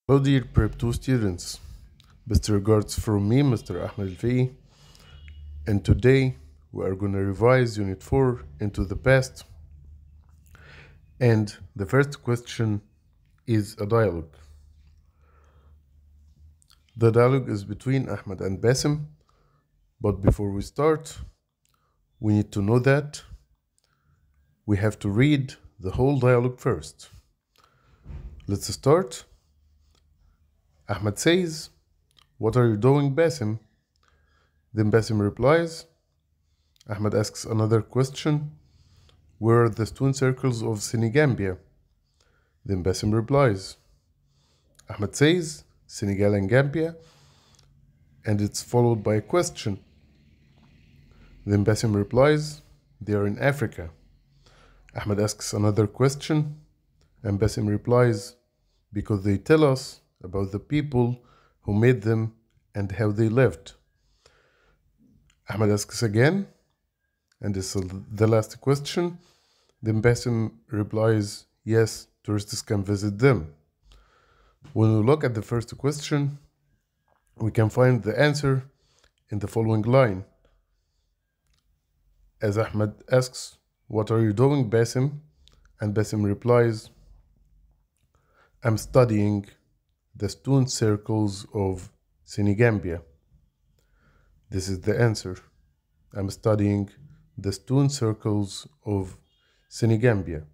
Hello dear Prep 2 students, best regards from me, Mr. Ahmed Al, and today we are going to revise Unit 4 into the past, and the first question is a dialogue. The dialogue is between Ahmed and Basim, but before we start, we need to know that we have to read the whole dialogue first. Let's start. Ahmed says, "What are you doing, Basim?" Then Basim replies. Ahmed asks another question. "Where are the stone circles of Senegambia?" Then Basim replies. Ahmed says, "Senegal and Gambia," and it's followed by a question. Then Basim replies, "They are in Africa." Ahmed asks another question, and Basim replies, "Because they tell us about the people who made them and how they lived." Ahmed asks again, and this is the last question. Then Basim replies, "Yes, tourists can visit them." When we look at the first question, we can find the answer in the following line. As Ahmed asks, "What are you doing, Basim?" and Basim replies, "I'm studying the stone circles of Senegambia." This is the answer. I'm studying the stone circles of Senegambia.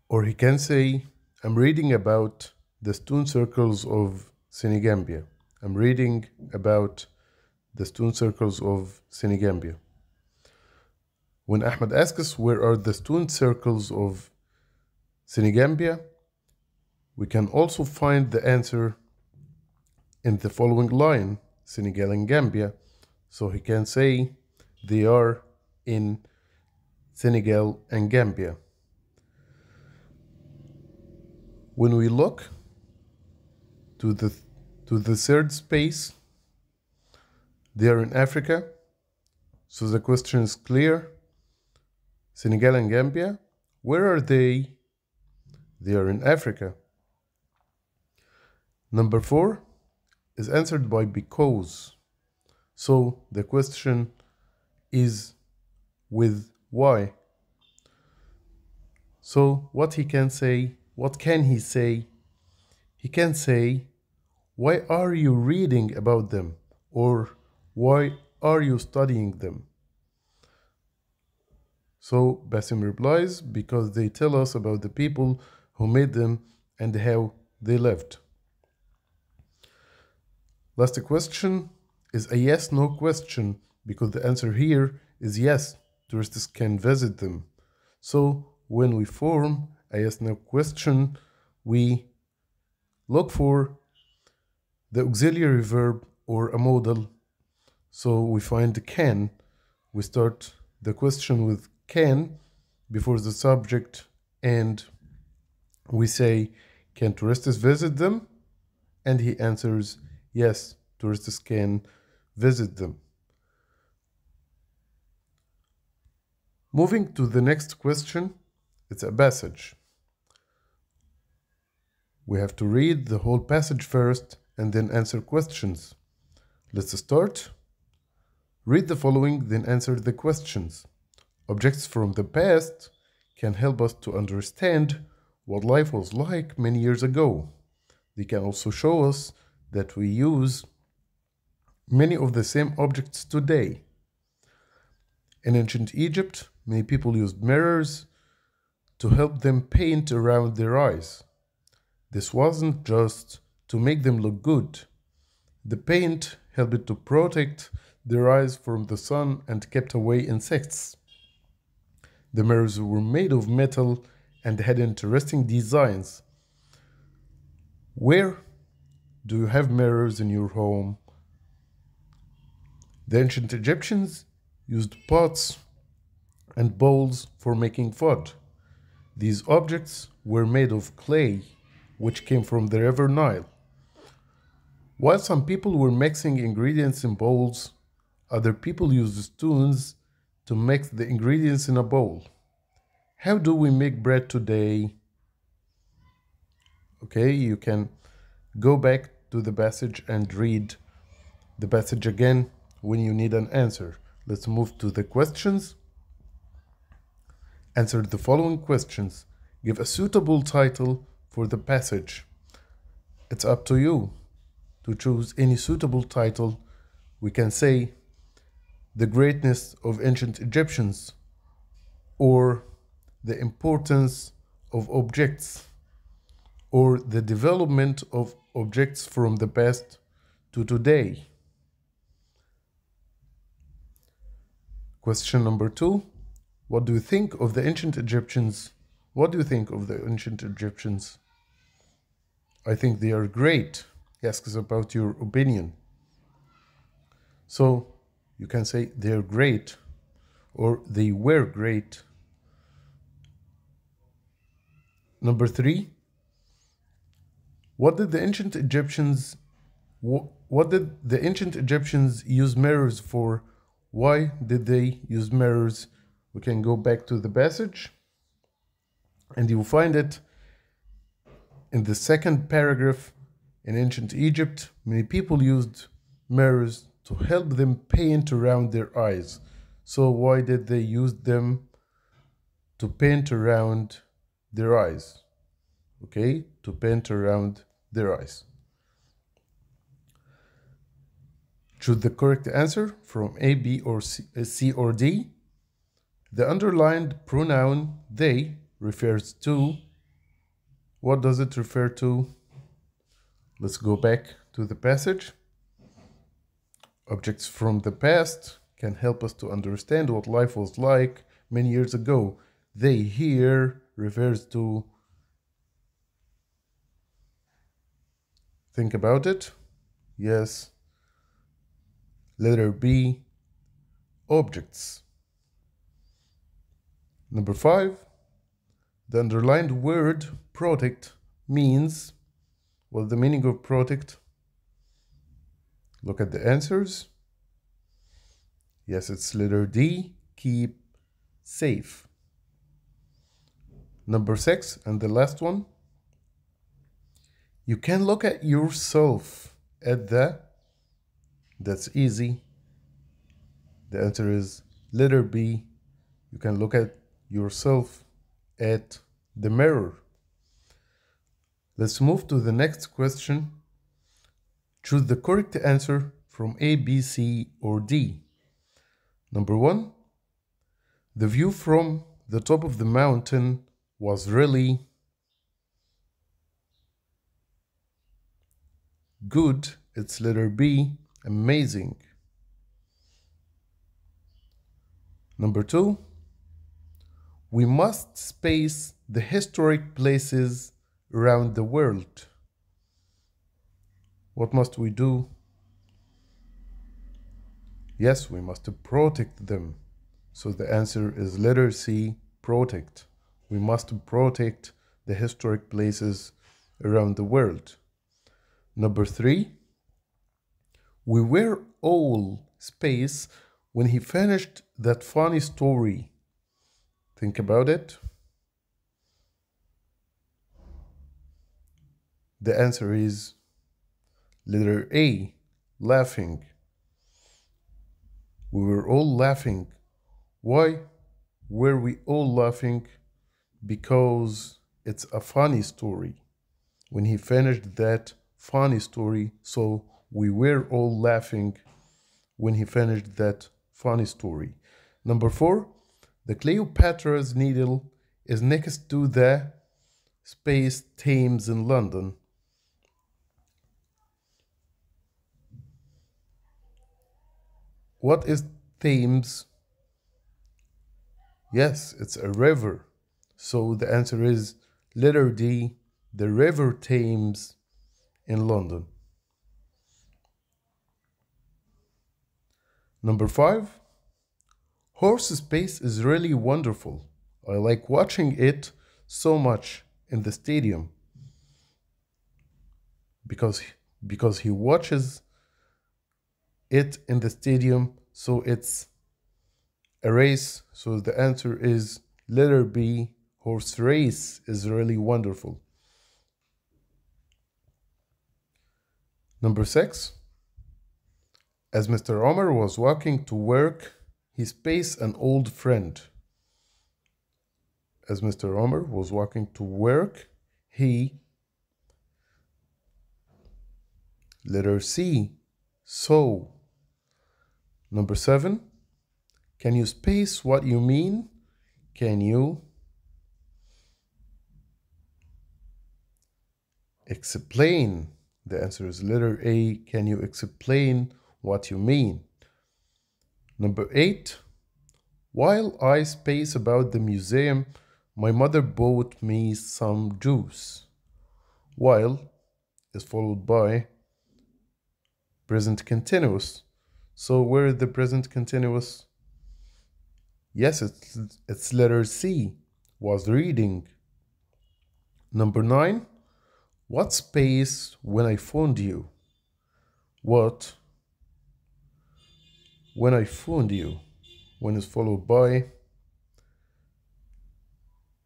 Or he can say, "I'm reading about the stone circles of Senegambia." I'm reading about the stone circles of Senegambia. When Ahmed asks, "Where are the stone circles of Senegambia?" we can also find the answer in the following line, Senegal and Gambia. So he can say, "They are in Senegal and Gambia." When we look to the third space, they are in Africa. So the question is clear. Senegal and Gambia, where are they? They are in Africa. Number 4 is answered by because. So the question is with why. So what can he say? He can say, "Why are you reading about them?" or "Why are you studying them?" So Basim replies, "Because they tell us about the people who made them and how they lived." Last question is a yes-no question because the answer here is yes, tourists can visit them. So when we form a yes-no question, we look for the auxiliary verb or a modal. So we find can. We start the question with can before the subject and we say, "Can tourists visit them?" And he answers, "Yes, tourists can visit them." Moving to the next question, it's a passage. We have to read the whole passage first and then answer questions. Let's start. Read the following, then answer the questions. Objects from the past can help us to understand what life was like many years ago. They can also show us that we use many of the same objects today. In ancient Egypt, many people used mirrors to help them paint around their eyes. This wasn't just to make them look good. The paint helped to protect their eyes from the sun and kept away insects. The mirrors were made of metal and had interesting designs. Where do you have mirrors in your home? The ancient Egyptians used pots and bowls for making food. These objects were made of clay, which came from the river Nile. While some people were mixing ingredients in bowls, other people used spoons to mix the ingredients in a bowl. How do we make bread today? Okay, you can go back to the passage and read the passage again when you need an answer. Let's move to the questions. Answer the following questions. Give a suitable title for the passage. It's up to you to choose any suitable title. We can say the greatness of ancient Egyptians, or the importance of objects, or the development of objects from the past to today. Question number 2. What do you think of the ancient Egyptians? What do you think of the ancient Egyptians? I think they are great. He asks about your opinion. So you can say they're great or they were great. Number 3. What did the ancient Egyptians use mirrors for? Why did they use mirrors? We can go back to the passage and you'll find it in the second paragraph. In ancient Egypt, many people used mirrors to help them paint around their eyes. So why did they use them to paint around their eyes? Okay, to paint around their eyes. Choose the correct answer from A, B, or C, or D. The underlined pronoun they refers to. What does it refer to? Let's go back to the passage. Objects from the past can help us to understand what life was like many years ago. They here refers to. Think about it. Yes. Letter B, objects. Number 5, the underlined word protect means. What's the meaning of protect? Look at the answers. Yes, it's letter D, keep safe. Number 6, and the last one. You can look at yourself at the. That's easy. The answer is letter B. You can look at yourself at the mirror. Let's move to the next question. Choose the correct answer from A, B, C, or D. Number 1. The view from the top of the mountain was really good. It's letter B, amazing. Number 2. We must space the historic places around the world. What must we do? Yes, we must protect them. So the answer is letter C, protect. We must protect the historic places around the world. Number 3. We were all space when he finished that funny story. Think about it. The answer is letter A, laughing. We were all laughing. Why were we all laughing? Because it's a funny story. When he finished that funny story, so we were all laughing when he finished that funny story. Number 4, the Cleopatra's Needle is next to the Space Thames in London. What is Thames? Yes, it's a river. So the answer is letter D, the River Thames in London. Number 5, horse space is really wonderful. I like watching it so much in the stadium because he watches it in the stadium, so it's a race. So the answer is letter B, horse race is really wonderful. Number 6. As Mr. Omar was walking to work, he spaced an old friend. As Mr. Omar was walking to work, he, letter C, saw. Number 7. Can you space what you mean? Can you explain? The answer is letter A. Can you explain what you mean? Number 8. While I space about the museum, my mother bought me some juice. While is followed by present continuous. So where is the present continuous? Yes, it's letter C, was reading. Number 9. What space when I phoned you? What when I phoned you? When is followed by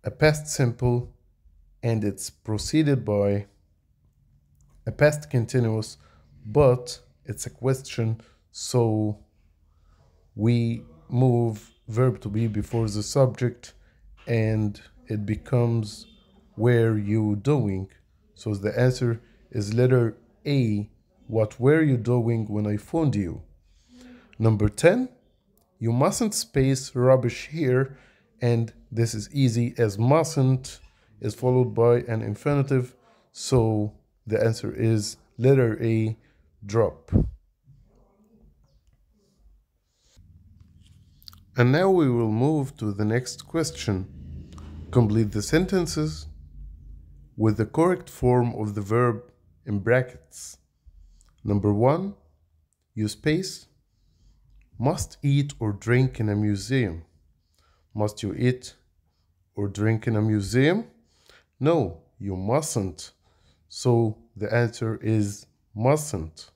a past simple and it's preceded by a past continuous, but it's a question, so we move verb to be before the subject and it becomes were you doing. So the answer is letter A. What were you doing when I phoned you? Number 10. You mustn't space rubbish here, and this is easy as mustn't is followed by an infinitive, so the answer is letter A, drop. And now we will move to the next question. Complete the sentences with the correct form of the verb in brackets. Number 1, you space must eat or drink in a museum. Must you eat or drink in a museum? No, you mustn't. So the answer is mustn't.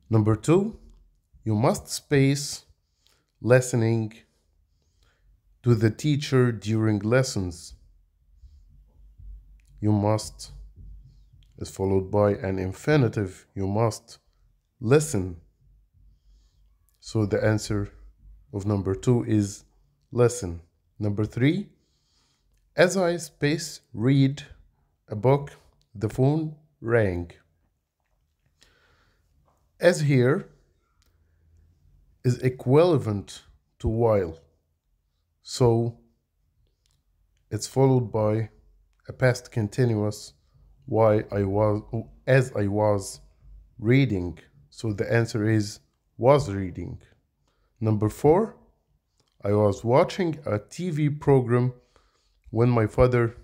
Number 2, you must space listening to the teacher during lessons. You must is followed by an infinitive. You must listen. So the answer of number 2 is listen. Number 3, as I space read a book, the phone rang. As here is equivalent to while, so it's followed by a past continuous as I was reading. So the answer is was reading. Number 4, I was watching a TV program when my father,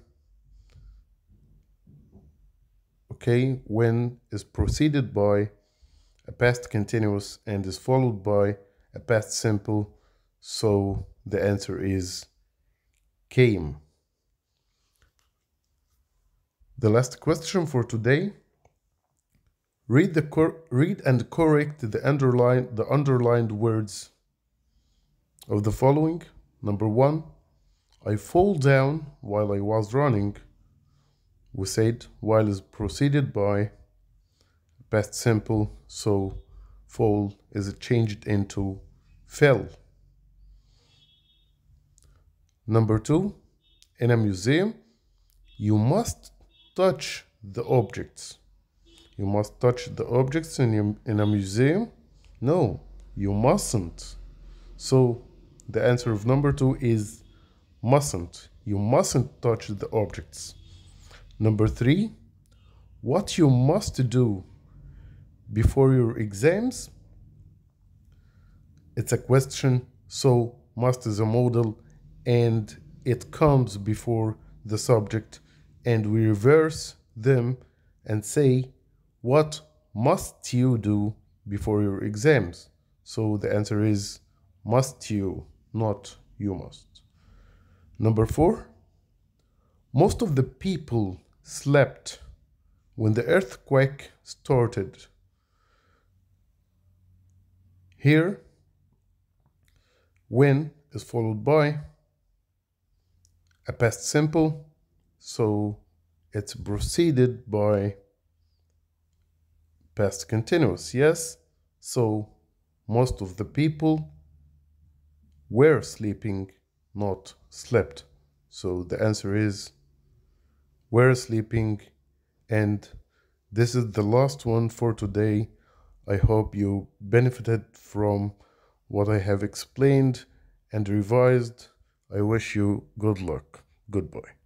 when is preceded by a past continuous and is followed by a past simple, so the answer is came. The last question for today. Read and correct the underlined words of the following. Number 1, I fall down while I was running. We said while is preceded by past simple, so fall is changed into fell. Number 2, in a museum, you must touch the objects. You must touch the objects in a museum? No, you mustn't. So the answer of number 2 is mustn't. You mustn't touch the objects. Number 3, what you must do before your exams? It's a question, so must is a modal and it comes before the subject, and we reverse them and say, what must you do before your exams? So the answer is must you, not you must. Number 4, most of the people slept when the earthquake started. Here, when is followed by a past simple, so it's preceded by Past continuous, yes. So most of the people were sleeping, not slept. So the answer is were sleeping. And this is the last one for today. I hope you benefited from what I have explained and revised. I wish you good luck. Goodbye.